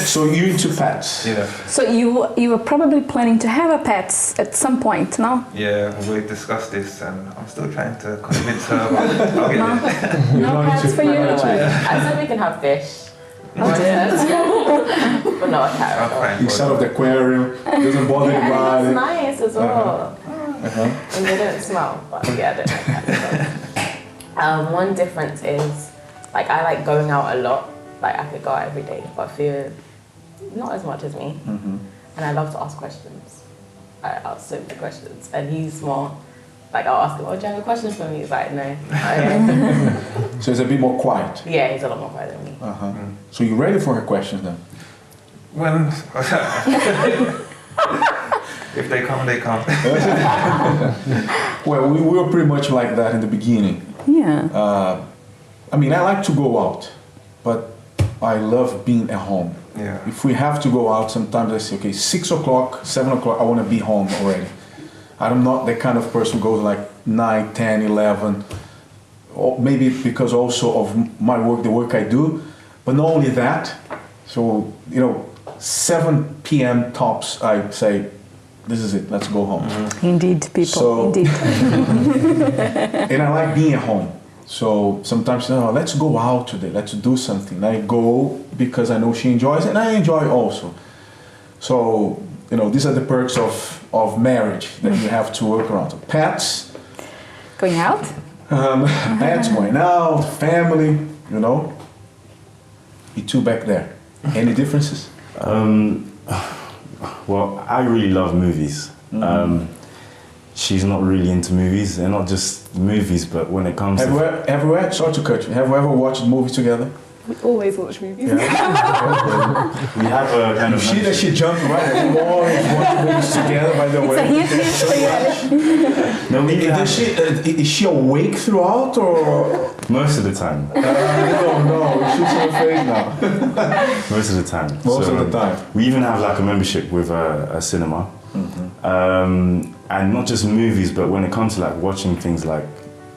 Speaker 2: So you're into pets?
Speaker 12: Yeah.
Speaker 3: So you were probably planning to have a pet at some point, no?
Speaker 12: Yeah, we discussed this, and I'm still trying to convince her. But I'll get there.
Speaker 3: No pets for you?
Speaker 13: I said we can have fish. But no, a cat.
Speaker 2: Inside of the aquarium, doesn't bother anybody.
Speaker 13: It's nice as well. And they don't smell, but yeah, I don't like cats. One difference is, like, I like going out a lot. Like, I could go out every day, but Theo, not as much as me. And I love to ask questions. I ask so many questions, and he's more. Like, I'll ask him, oh, do you have a question for me? He's like, no.
Speaker 2: So he's a bit more quiet?
Speaker 13: Yeah, he's a lot more quiet than me.
Speaker 2: So you're ready for her questions then?
Speaker 12: When if they come, they come.
Speaker 2: Well, we were pretty much like that in the beginning.
Speaker 3: Yeah.
Speaker 2: I mean, I like to go out, but I love being at home.
Speaker 12: Yeah.
Speaker 2: If we have to go out, sometimes I say, okay, 6 o'clock, 7 o'clock, I want to be home already. I'm not the kind of person who goes like 9, 10, 11, or maybe because also of my work, the work I do, but not only that. So, 7 p.m. tops, I say, this is it, let's go home.
Speaker 3: Indeed, people, indeed.
Speaker 2: And I like being at home. So sometimes, let's go out today, let's do something. I go because I know she enjoys it and I enjoy also. So, these are the perks of marriage that you have to work around. So pets.
Speaker 3: Going out?
Speaker 2: Pets, going out, family, You two back there. Any differences?
Speaker 14: Well, I really love movies. She's not really into movies, and not just movies, but when it comes
Speaker 2: sorry to cut you, have you ever watched movies together?
Speaker 15: We always watch movies.
Speaker 14: We have a kind of...
Speaker 2: She jumped right in. We always watch movies together, by the way.
Speaker 14: No,
Speaker 2: is she awake throughout, or...?
Speaker 14: Most of the time.
Speaker 2: No, she's on the face now.
Speaker 14: Most of the time.
Speaker 2: Most of the time.
Speaker 14: We even have like a membership with a cinema. And not just movies, but when it comes to like watching things like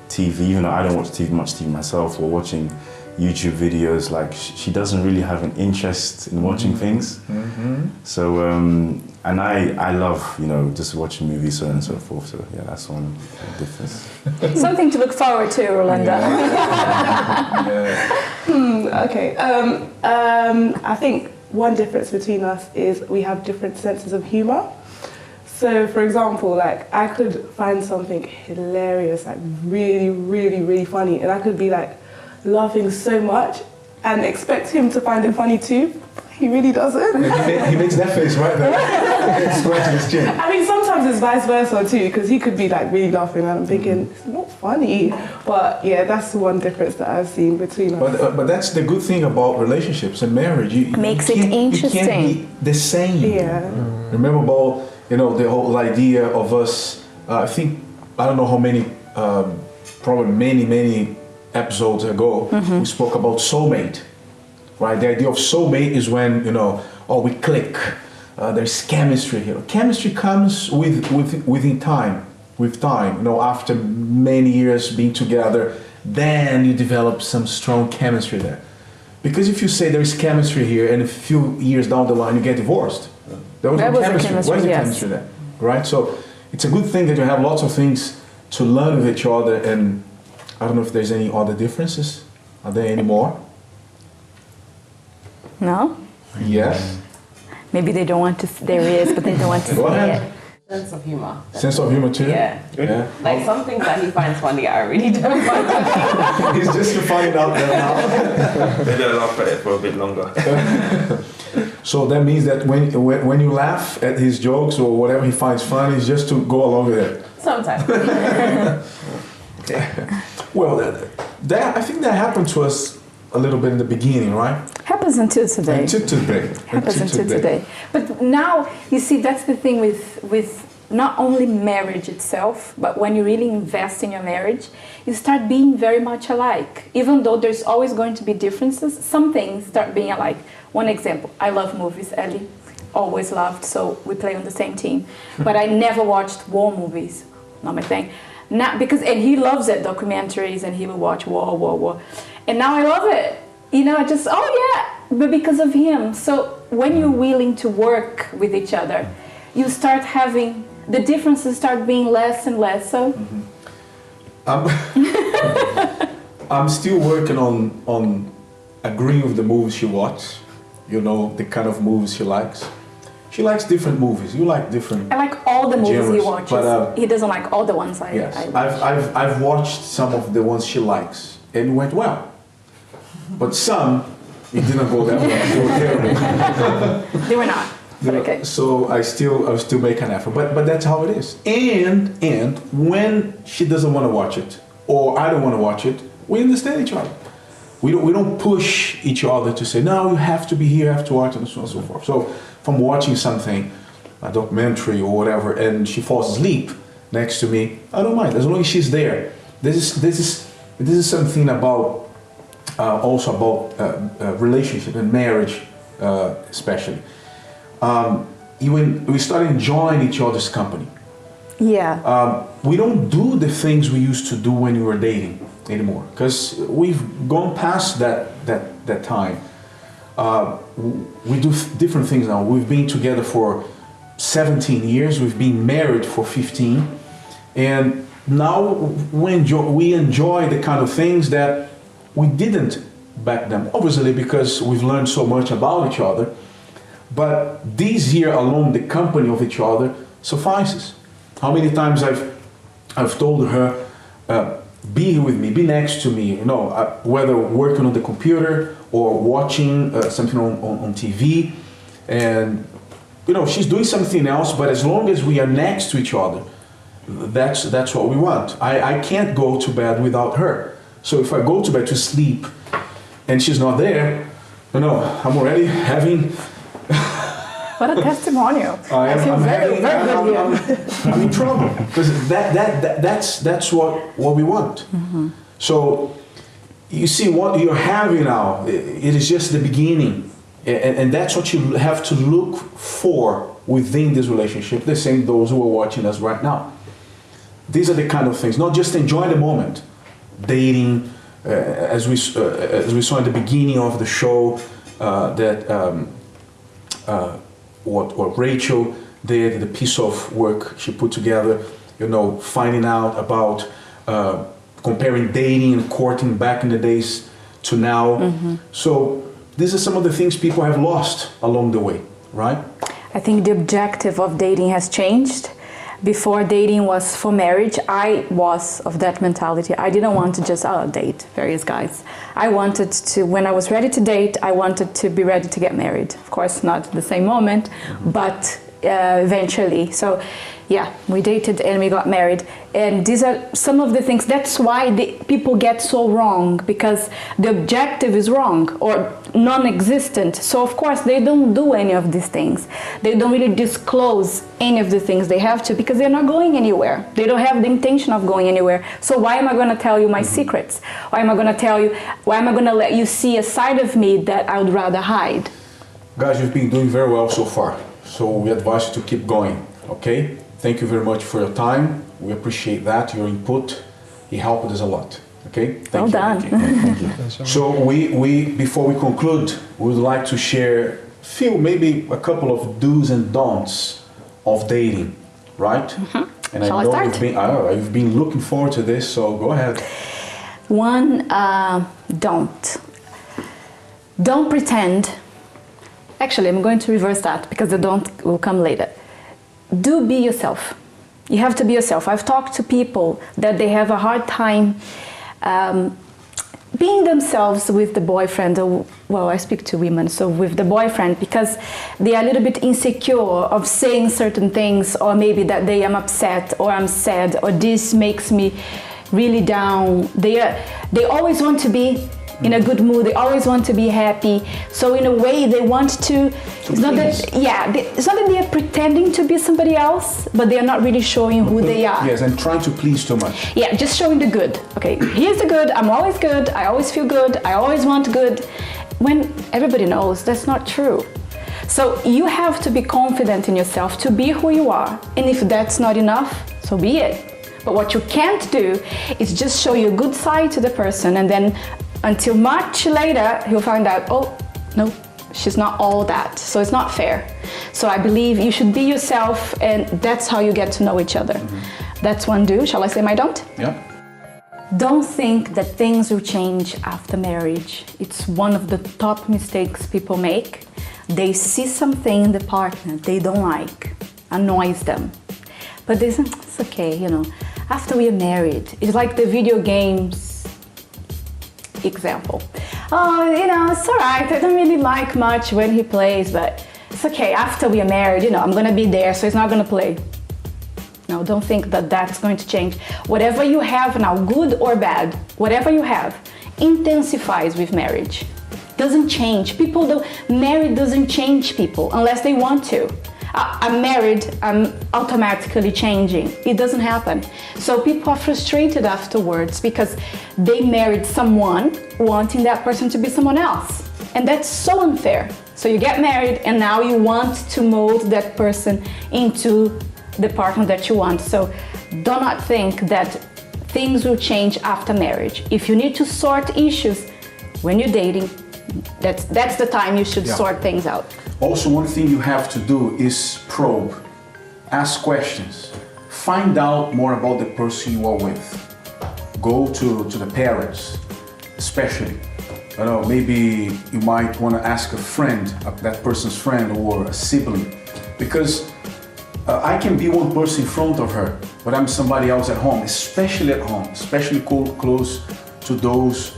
Speaker 14: TV, even though I don't watch much TV myself, or watching YouTube videos, like she doesn't really have an interest in watching things. So, and I love, just watching movies, so on and so forth. So yeah, that's one difference.
Speaker 3: Something to look forward to, Rolanda.
Speaker 15: Okay. I think one difference between us is we have different senses of humor. So, for example, like I could find something hilarious, like really, really, really funny, and I could be like laughing so much, and expect him to find it funny too. He really doesn't.
Speaker 2: He makes that face right there, scratching his chin.
Speaker 15: I mean, sometimes it's vice versa too, because he could be like really laughing and I'm thinking, it's not funny. But yeah, that's the one difference that I've seen between us.
Speaker 2: But that's the good thing about relationships and marriage.
Speaker 3: Makes it interesting.
Speaker 2: You can't be the same.
Speaker 15: Yeah.
Speaker 2: Remember about, the whole idea of us, I don't know how many, probably many episodes ago, we spoke about soulmate. Right, the idea of soulmate is when we click. There's chemistry here. Chemistry comes within time, with time. After many years being together, then you develop some strong chemistry there. Because if you say there's chemistry here, and a few years down the line you get divorced, there was no chemistry. Where's the chemistry there? Right. So it's a good thing that you have lots of things to learn with each other. And I don't know if there's any other differences. Are there any more?
Speaker 3: No?
Speaker 2: Yes.
Speaker 3: Maybe they don't want to, there is, but they don't want to say it.
Speaker 13: Sense of humor.
Speaker 2: Sense of humor too?
Speaker 13: Yeah. Like some things that he finds funny, I really don't find funny.
Speaker 2: He's just finding out there now.
Speaker 12: Maybe I'll laugh at it for a bit longer.
Speaker 2: So that means that when you laugh at his jokes or whatever he finds funny, it's just to go along with it.
Speaker 13: Sometimes.
Speaker 2: Well, I think that happened to us a little bit in the beginning, right?
Speaker 3: Happens until today.
Speaker 2: Happens
Speaker 3: until today. But now, you see, that's the thing with not only marriage itself, but when you really invest in your marriage, you start being very much alike. Even though there's always going to be differences, some things start being alike. One example, I love movies, Ellie. Always loved, so we play on the same team. But I never watched war movies, not my thing. And he loves it, documentaries, and he will watch war. And now I love it. But because of him. So when you're willing to work with each other, you start having, the differences start being less and less. So
Speaker 2: I'm still working on agreeing with the movies she watches, the kind of movies she likes. She likes different movies. You like different.
Speaker 3: I like all the movies
Speaker 2: genres,
Speaker 3: he watches.
Speaker 2: But,
Speaker 3: he doesn't like all the ones I
Speaker 2: yes,
Speaker 3: like.
Speaker 2: I've watched some of the ones she likes, and it went well. But some, it didn't go that well. They were terrible.
Speaker 3: They were not. Okay.
Speaker 2: So I still make an effort. But that's how it is. And when she doesn't want to watch it, or I don't want to watch it, we understand each other. We don't push each other to say, no, you have to be here, you have to watch it, and so on and so forth. So from watching something, a documentary or whatever, and she falls asleep next to me, I don't mind, as long as she's there. This is something about also about relationship and marriage, especially. When we start enjoying each other's company.
Speaker 3: Yeah.
Speaker 2: We don't do the things we used to do when we were dating anymore, because we've gone past that time. We do different things now. We've been together for 17 years. We've been married for 15, and now we enjoy the kind of things that we didn't back then. Obviously, because we've learned so much about each other. But this year alone, the company of each other suffices. How many times I've told her, be here with me, be next to me, whether working on the computer or watching something on TV, and she's doing something else, but as long as we are next to each other, that's what we want. I can't go to bed without her. So if I go to bed to sleep and she's not there, I'm already having.
Speaker 3: What a testimonial! I feel very good here.
Speaker 2: I'm in trouble because that's what we want. Mm-hmm. So you see what you're having now. It is just the beginning, and that's what you have to look for within this relationship. The same those who are watching us right now. These are the kind of things. Not just enjoy the moment, dating, as we saw at the beginning of the show, what Rachel did, the piece of work she put together, finding out about comparing dating and courting back in the days to now. Mm-hmm. So these are some of the things people have lost along the way, right?
Speaker 3: I think the objective of dating has changed. before dating was for marriage, I was of that mentality. I didn't want to just date various guys. I wanted to, when I was ready to date, I wanted to be ready to get married. Of course, not at the same moment, but eventually. So yeah, we dated and we got married. And these are some of the things, that's why people get so wrong, because the objective is wrong or non-existent. So of course they don't do any of these things. They don't really disclose any of the things they have to, because they're not going anywhere. They don't have the intention of going anywhere. So why am I going to tell you my secrets? Why am I going to let you see a side of me that I would rather hide?
Speaker 2: Guys, you've been doing very well so far. So we advise you to keep going, okay? Thank you very much for your time. We appreciate that, your input. It helped us a lot. Okay?
Speaker 3: Well done.
Speaker 2: Thank you. So before we conclude, we would like to share maybe a couple of do's and don'ts of dating, right? Mm-hmm. And
Speaker 3: Shall I start?
Speaker 2: You've been looking forward to this, so go ahead.
Speaker 3: One, don't. Don't pretend. Actually, I'm going to reverse that because the don't will come later. Do be yourself. You have to be yourself. I've talked to people that they have a hard time being themselves with the boyfriend. Well, I speak to women, so with the boyfriend, because they are a little bit insecure of saying certain things, or maybe that they am upset or I'm sad or this makes me really down. They always want to be in a good mood. They always want to be happy. So in a way, they want to. It's not that they are pretending to be somebody else, but they are not really showing who they are.
Speaker 2: Yes, and trying to please too much.
Speaker 3: Yeah, just showing the good. Okay, here's the good. I'm always good. I always feel good. I always want good. When everybody knows that's not true. So you have to be confident in yourself to be who you are. And if that's not enough, so be it. But what you can't do is just show your good side to the person, and then until much later, he'll find out, oh, no, she's not all that. So it's not fair. So I believe you should be yourself, and that's how you get to know each other. Mm-hmm. That's one do. Shall I say my don't?
Speaker 2: Yeah.
Speaker 3: Don't think that things will change after marriage. It's one of the top mistakes people make. They see something in the partner they don't like, annoys them. But they say, it's okay, after we are married. It's like the video games example. Oh, it's all right. I don't really like much when he plays, but it's okay. After we are married, I'm going to be there, so he's not going to play. No, don't think that that's going to change. Whatever you have now, good or bad, whatever you have, intensifies with marriage. Doesn't change. Marriage doesn't change people unless they want to. I'm married, I'm automatically changing. It doesn't happen. So people are frustrated afterwards because they married someone wanting that person to be someone else. And that's so unfair. So you get married and now you want to mold that person into the partner that you want. So do not think that things will change after marriage. If you need to sort issues when you're dating, that's the time you should sort things out.
Speaker 2: Also, one thing you have to do is probe, ask questions, find out more about the person you are with. Go to the parents, especially. Maybe you might want to ask a friend, that person's friend or a sibling, because I can be one person in front of her, but I'm somebody else at home, especially at home, especially close to those,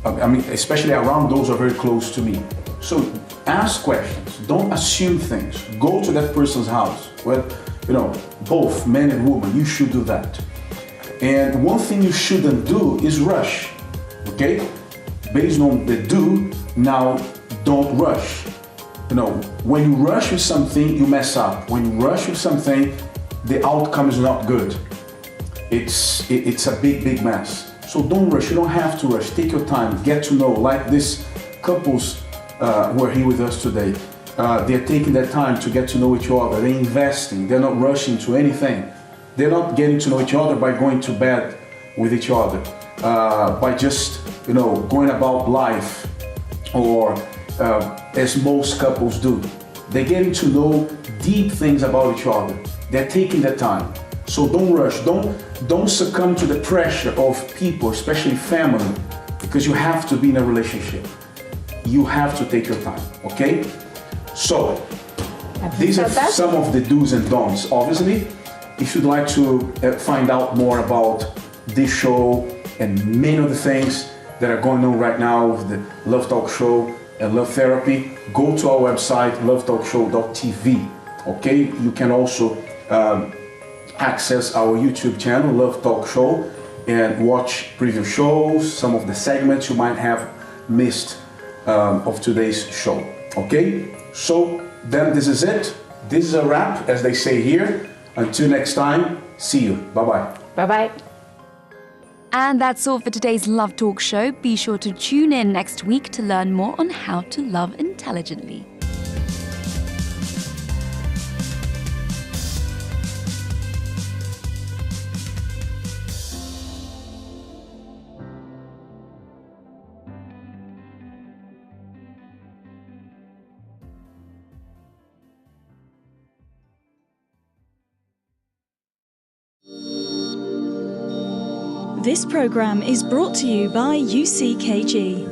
Speaker 2: especially around those who are very close to me. So ask questions, don't assume things. Go to that person's house, both men and women, you should do that. And one thing you shouldn't do is rush, okay? Based on the do, now don't rush. When you rush with something, you mess up. When you rush with something, the outcome is not good. It's a big mess. So don't rush, you don't have to rush. Take your time, get to know, like these couples who are here with us today. They're taking their time to get to know each other. They're investing, they're not rushing to anything. They're not getting to know each other by going to bed with each other, by just, going about life, or as most couples do. They're getting to know deep things about each other. They're taking their time. So don't rush, don't succumb to the pressure of people, especially family, because you have to be in a relationship. You have to take your time, okay? So, these are some of the do's and don'ts. Obviously, if you'd like to find out more about this show and many other things that are going on right now with the Love Talk Show and Love Therapy, go to our website, lovetalkshow.tv. Okay, you can also access our YouTube channel, Love Talk Show, and watch previous shows, some of the segments you might have missed of today's show. Okay, so then this is it. This is a wrap, as they say here. Until next time, see you. Bye-bye.
Speaker 3: Bye-bye.
Speaker 16: And that's all for today's Love Talk Show. Be sure to tune in next week to learn more on how to love intelligently.
Speaker 1: This program is brought to you by UCKG.